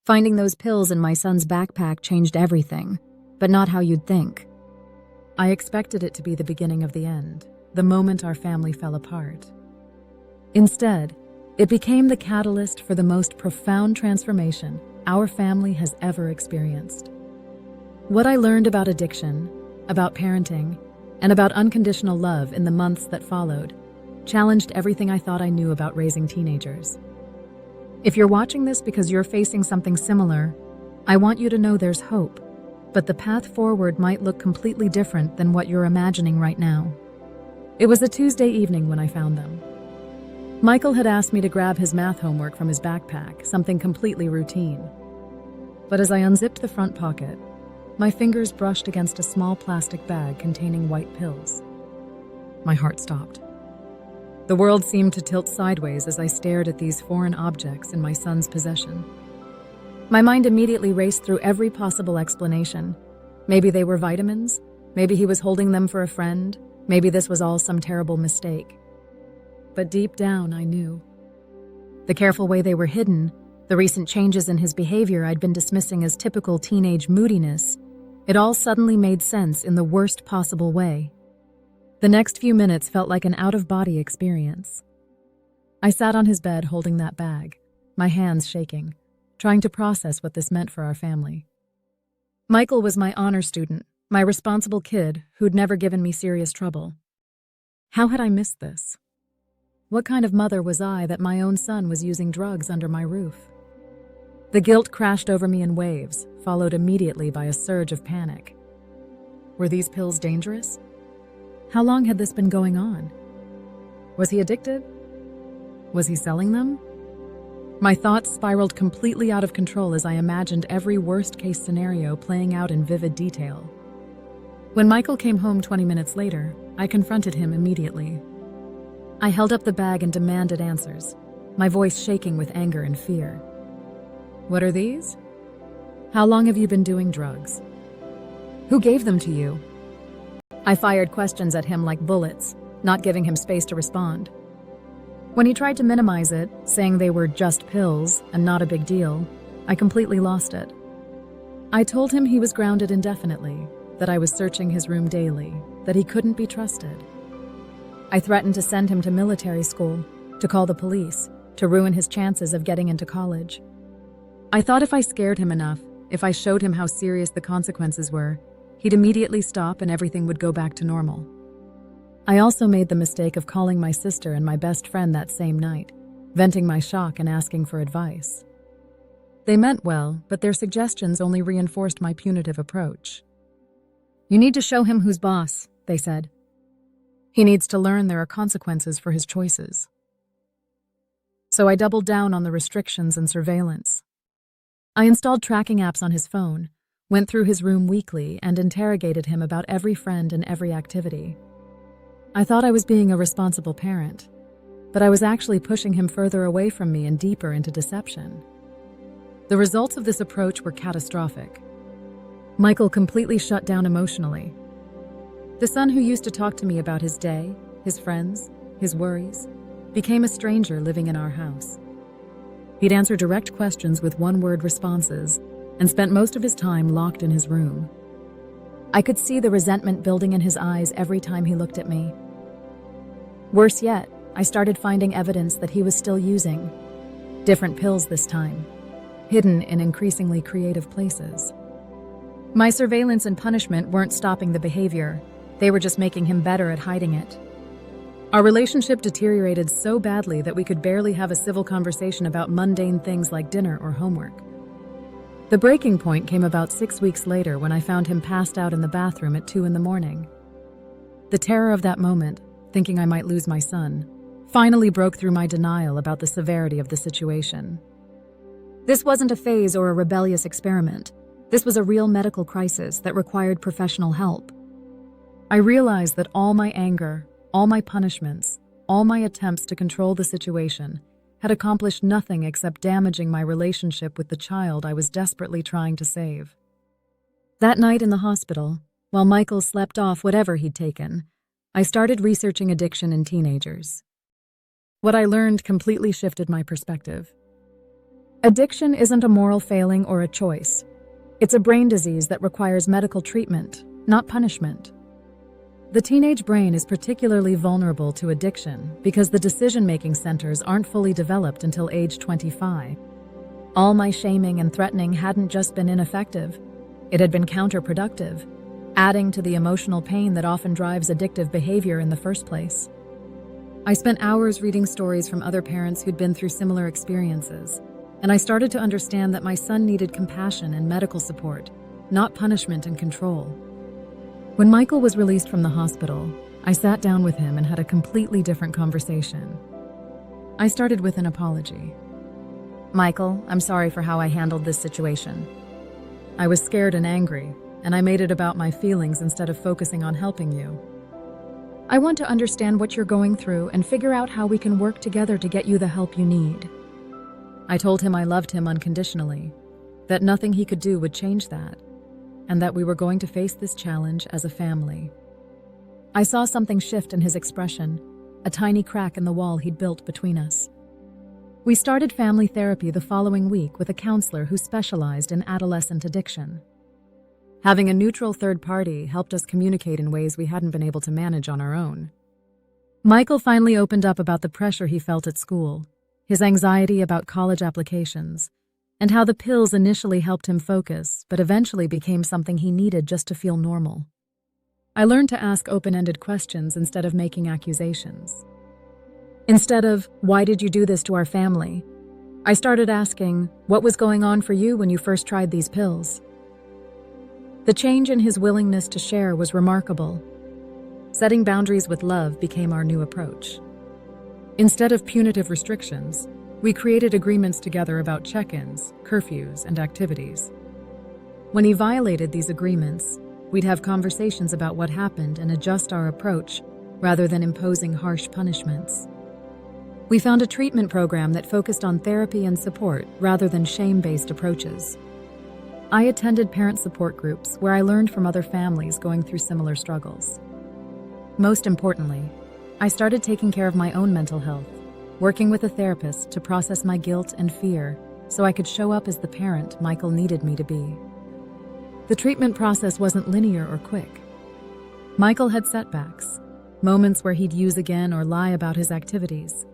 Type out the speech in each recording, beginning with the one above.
Finding those pills in my son's backpack changed everything, but not how you'd think. I expected it to be the beginning of the end, the moment our family fell apart. Instead, it became the catalyst for the most profound transformation our family has ever experienced. What I learned about addiction, about parenting, and about unconditional love in the months that followed challenged everything I thought I knew about raising teenagers. If you're watching this because you're facing something similar, I want you to know there's hope, but the path forward might look completely different than what you're imagining right now. It was a Tuesday evening when I found them. Michael had asked me to grab his math homework from his backpack, something completely routine. But as I unzipped the front pocket, my fingers brushed against a small plastic bag containing white pills. My heart stopped. The world seemed to tilt sideways as I stared at these foreign objects in my son's possession. My mind immediately raced through every possible explanation. Maybe they were vitamins, maybe he was holding them for a friend, maybe this was all some terrible mistake. But deep down, I knew. The careful way they were hidden, the recent changes in his behavior I'd been dismissing as typical teenage moodiness, it all suddenly made sense in the worst possible way. The next few minutes felt like an out-of-body experience. I sat on his bed holding that bag, my hands shaking, trying to process what this meant for our family. Michael was my honor student, my responsible kid who'd never given me serious trouble. How had I missed this? What kind of mother was I that my own son was using drugs under my roof? The guilt crashed over me in waves, followed immediately by a surge of panic. Were these pills dangerous? How long had this been going on? Was he addicted? Was he selling them? My thoughts spiraled completely out of control as I imagined every worst-case scenario playing out in vivid detail. When Michael came home 20 minutes later, I confronted him immediately. I held up the bag and demanded answers, my voice shaking with anger and fear. What are these? How long have you been doing drugs? Who gave them to you? I fired questions at him like bullets, not giving him space to respond. When he tried to minimize it, saying they were just pills and not a big deal, I completely lost it. I told him he was grounded indefinitely, that I was searching his room daily, that he couldn't be trusted. I threatened to send him to military school, to call the police, to ruin his chances of getting into college. I thought if I scared him enough, if I showed him how serious the consequences were, he'd immediately stop and everything would go back to normal. I also made the mistake of calling my sister and my best friend that same night, venting my shock and asking for advice. They meant well, but their suggestions only reinforced my punitive approach. You need to show him who's boss, they said. He needs to learn there are consequences for his choices. So I doubled down on the restrictions and surveillance. I installed tracking apps on his phone, went through his room weekly, and interrogated him about every friend and every activity. I thought I was being a responsible parent, but I was actually pushing him further away from me and deeper into deception. The results of this approach were catastrophic. Michael completely shut down emotionally. The son who used to talk to me about his day, his friends, his worries, became a stranger living in our house. He'd answer direct questions with one-word responses and spent most of his time locked in his room. I could see the resentment building in his eyes every time he looked at me. Worse yet, I started finding evidence that he was still using different pills this time, hidden in increasingly creative places. My surveillance and punishment weren't stopping the behavior, they were just making him better at hiding it. Our relationship deteriorated so badly that we could barely have a civil conversation about mundane things like dinner or homework. The breaking point came about 6 weeks later when I found him passed out in the bathroom at 2 a.m. The terror of that moment, thinking I might lose my son, finally broke through my denial about the severity of the situation. This wasn't a phase or a rebellious experiment. This was a real medical crisis that required professional help. I realized that all my anger, all my punishments, all my attempts to control the situation had accomplished nothing except damaging my relationship with the child I was desperately trying to save. That night in the hospital, while Michael slept off whatever he'd taken, I started researching addiction in teenagers. What I learned completely shifted my perspective. Addiction isn't a moral failing or a choice. It's a brain disease that requires medical treatment, not punishment. The teenage brain is particularly vulnerable to addiction because the decision-making centers aren't fully developed until age 25. All my shaming and threatening hadn't just been ineffective, it had been counterproductive, adding to the emotional pain that often drives addictive behavior in the first place. I spent hours reading stories from other parents who'd been through similar experiences, and I started to understand that my son needed compassion and medical support, not punishment and control. When Michael was released from the hospital, I sat down with him and had a completely different conversation. I started with an apology. "Michael, I'm sorry for how I handled this situation. I was scared and angry, and I made it about my feelings instead of focusing on helping you. I want to understand what you're going through and figure out how we can work together to get you the help you need." I told him I loved him unconditionally, that nothing he could do would change that, and that we were going to face this challenge as a family. I saw something shift in his expression, a tiny crack in the wall he'd built between us. We started family therapy the following week with a counselor who specialized in adolescent addiction. Having a neutral third party helped us communicate in ways we hadn't been able to manage on our own. Michael finally opened up about the pressure he felt at school, his anxiety about college applications, and how the pills initially helped him focus, but eventually became something he needed just to feel normal. I learned to ask open-ended questions instead of making accusations. Instead of, "Why did you do this to our family?" I started asking, "What was going on for you when you first tried these pills?" The change in his willingness to share was remarkable. Setting boundaries with love became our new approach. Instead of punitive restrictions, we created agreements together about check-ins, curfews, and activities. When he violated these agreements, we'd have conversations about what happened and adjust our approach rather than imposing harsh punishments. We found a treatment program that focused on therapy and support rather than shame-based approaches. I attended parent support groups where I learned from other families going through similar struggles. Most importantly, I started taking care of my own mental health, working with a therapist to process my guilt and fear so I could show up as the parent Michael needed me to be. The treatment process wasn't linear or quick. Michael had setbacks, moments where he'd use again or lie about his activities.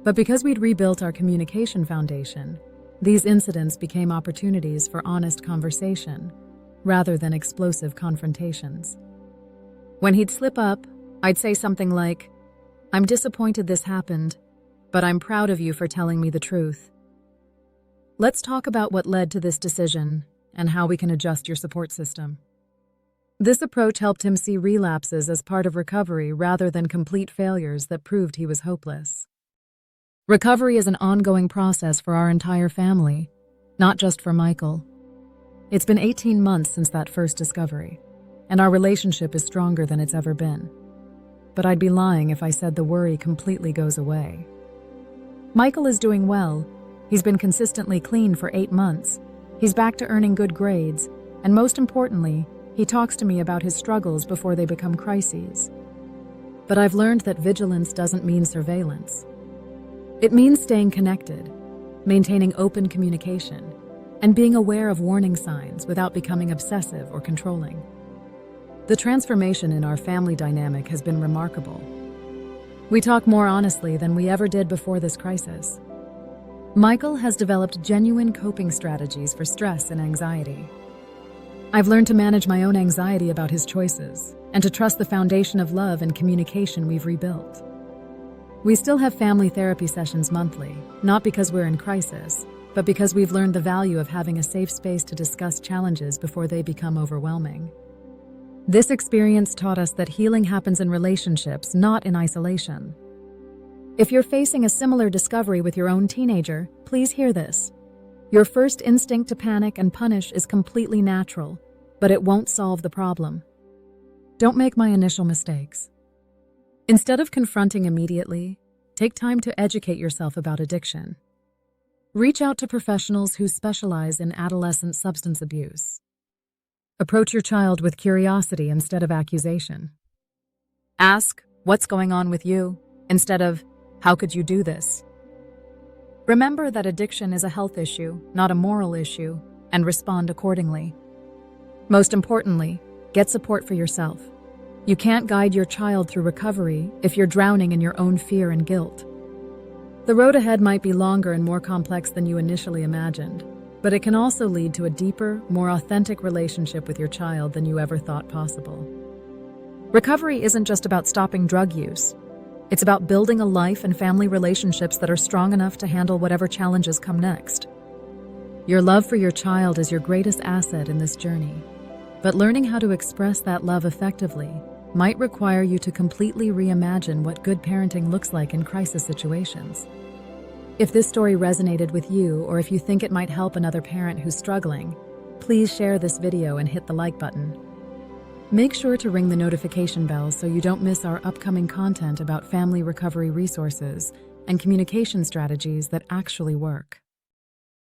But because we'd rebuilt our communication foundation, these incidents became opportunities for honest conversation, rather than explosive confrontations. When he'd slip up, I'd say something like, "I'm disappointed this happened, but I'm proud of you for telling me the truth. Let's talk about what led to this decision and how we can adjust your support system." This approach helped him see relapses as part of recovery rather than complete failures that proved he was hopeless. Recovery is an ongoing process for our entire family, not just for Michael. It's been 18 months since that first discovery, and our relationship is stronger than it's ever been. But I'd be lying if I said the worry completely goes away. Michael is doing well. He's been consistently clean for 8 months. He's back to earning good grades, and most importantly, he talks to me about his struggles before they become crises. But I've learned that vigilance doesn't mean surveillance. It means staying connected, maintaining open communication, and being aware of warning signs without becoming obsessive or controlling. The transformation in our family dynamic has been remarkable. We talk more honestly than we ever did before this crisis. Michael has developed genuine coping strategies for stress and anxiety. I've learned to manage my own anxiety about his choices and to trust the foundation of love and communication we've rebuilt. We still have family therapy sessions monthly, not because we're in crisis, but because we've learned the value of having a safe space to discuss challenges before they become overwhelming. This experience taught us that healing happens in relationships, not in isolation. If you're facing a similar discovery with your own teenager, please hear this. Your first instinct to panic and punish is completely natural, but it won't solve the problem. Don't make my initial mistakes. Instead of confronting immediately, take time to educate yourself about addiction. Reach out to professionals who specialize in adolescent substance abuse. Approach your child with curiosity instead of accusation. Ask, "What's going on with you?" instead of, "How could you do this?" Remember that addiction is a health issue, not a moral issue, and respond accordingly. Most importantly, get support for yourself. You can't guide your child through recovery if you're drowning in your own fear and guilt. The road ahead might be longer and more complex than you initially imagined, but it can also lead to a deeper, more authentic relationship with your child than you ever thought possible. Recovery isn't just about stopping drug use. It's about building a life and family relationships that are strong enough to handle whatever challenges come next. Your love for your child is your greatest asset in this journey, but learning how to express that love effectively might require you to completely reimagine what good parenting looks like in crisis situations. If this story resonated with you, or if you think it might help another parent who's struggling, please share this video and hit the like button. Make sure to ring the notification bell so you don't miss our upcoming content about family recovery resources and communication strategies that actually work.